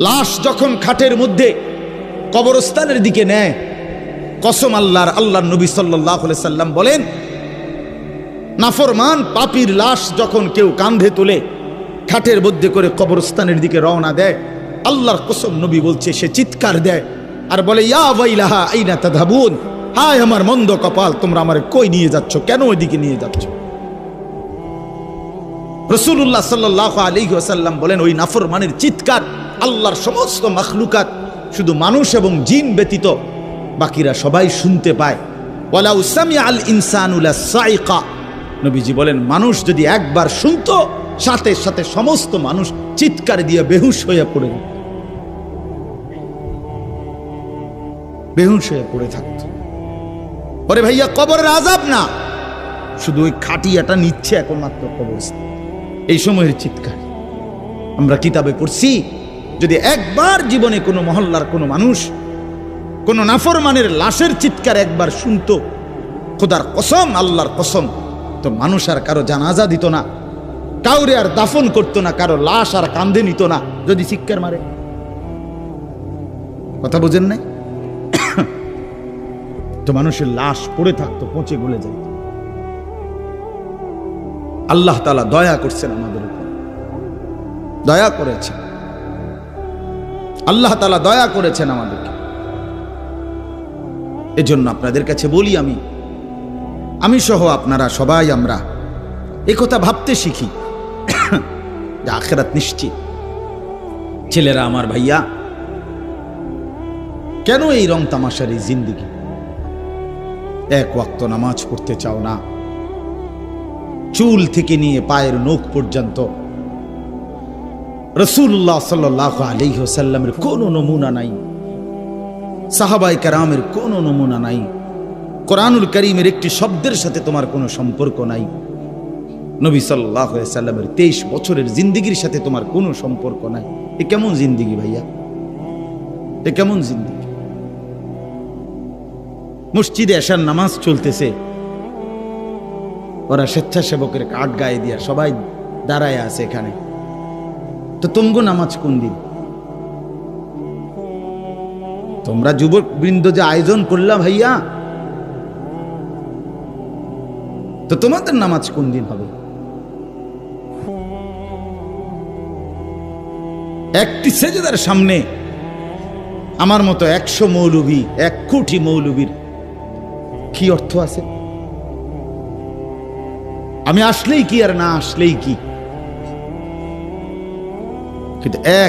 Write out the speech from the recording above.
লাশ যখন খাটের মধ্যে কবরস্থানের দিকে নেয়, কসম আল্লাহর নবী সাল্লাল্লাহু আলাইহি সাল্লাম বলেন, নাফরমান পাপীর লাশ যখন কেউ কাঁধে তুলে খাটের মধ্যে করে কবরস্থানের দিকে রওনা দেয়, আল্লাহর কসম নবী বলছে সে চিৎকার দেয় আর বলে, ইয়া ওয়াইলাহা আইনা তাযহাবুন, হায় আমার মন্দ কপাল, তোমরা আমারে কই নিয়ে যাচ্ছ, কেন ওইদিকে নিয়ে যাচ্ছ? রাসূলুল্লাহ সাল্লাল্লাহু আলাইহি ওয়াসাল্লাম বলেন, ওই নাফরমানের চিৎকার আল্লাহর সমস্ত মাখলুকাত, শুধু মানুষ এবং জিন ব্যতীত বাকিরা সবাই শুনতে পায়। ওয়ালাউ সামিআল ইনসানু লাসাইকা, নবীজি বলেন মানুষ যদি একবার শুনতো, সাথে সাথে সমস্ত মানুষ চিৎকার দিয়ে বেহুশ হয়ে পড়ে যেত, বেহুশ হয়ে পড়ে থাকতো। ওরে ভাইয়া, কবরের আযাব না, শুধু ওই খাটিয়াটা নিচ্ছে এখন মাত্র কবরস্থান, এই সময়ের চিৎকার। আমরা কিতাবে পড়ছি, যদি একবার জীবনে কোনো মহল্লার কোনো মানুষ কোনো নাফরমানের লাশের চিৎকার একবার শুনতো, খোদার কসম, আল্লাহর কসম, তো মানুষ আর কারো জানাজা দিত না, কাউরে আর দাফন করতো না, কারো লাশ আর কাঁধে নিত না যদি চিৎকার মারে। কথা বুঝেন নাই? তো মানুষের লাশ পড়ে থাকতো, পচে গলে যেত। আল্লাহ তাআলা দয়া করছেন আমাদের উপর, দয়া করেছেন আল্লাহ তাআলা, দয়া করেছেন আমাদেরকে। এজন্য আপনাদের কাছে বলি, আমি সহ আপনারা সবাই আমরা একথা ভাবতে শিখি যে আখিরাত নিশ্চিত। ছেলেরা আমার, ভাইয়া, কেন এই রং তামাশার এই জিন্দেগি? এক ওয়াক্ত নামাজ পড়তে চাও না, চুল থেকে নিয়ে পায়ের নখ পর্যন্ত রাসূলুল্লাহ সাল্লাল্লাহু আলাইহি ওয়াসাল্লামের কোনো নমুনা নাই, সাহাবায়ে কেরামের কোনো নমুনা নাই, কোরআনুল কারীমের একটি শব্দের সাথে তোমার কোনো সম্পর্ক নাই, নবী সাল্লাল্লাহু আলাইহি ওয়াসাল্লামের 23 বছরের জিন্দেগির সাথে তোমার কোনো সম্পর্ক নাই। এ কেমন জিন্দেগি ভাইয়া? এ কেমন জিন্দেগি? মসজিদে এশার নামাজ চলতেছে, ওরা স্বেচ্ছাসেবকের কার্ড গায়ে দিয়া সবাই দাঁড়ায় আছে এখানে, তো তুমগো নামাজ কোন দিন? তোমরা যুবক বৃন্দ যে আয়োজন করলা ভাইয়া, তো তোমাদের নামাজ কোন দিন হবে? একটি সেজদার সামনে আমার মতো 100 মৌলবী, 1 কোটি মৌলবীর কি অর্থ আছে? আমি আসলেই কি আর না আসলেই কি, কিন্তু এক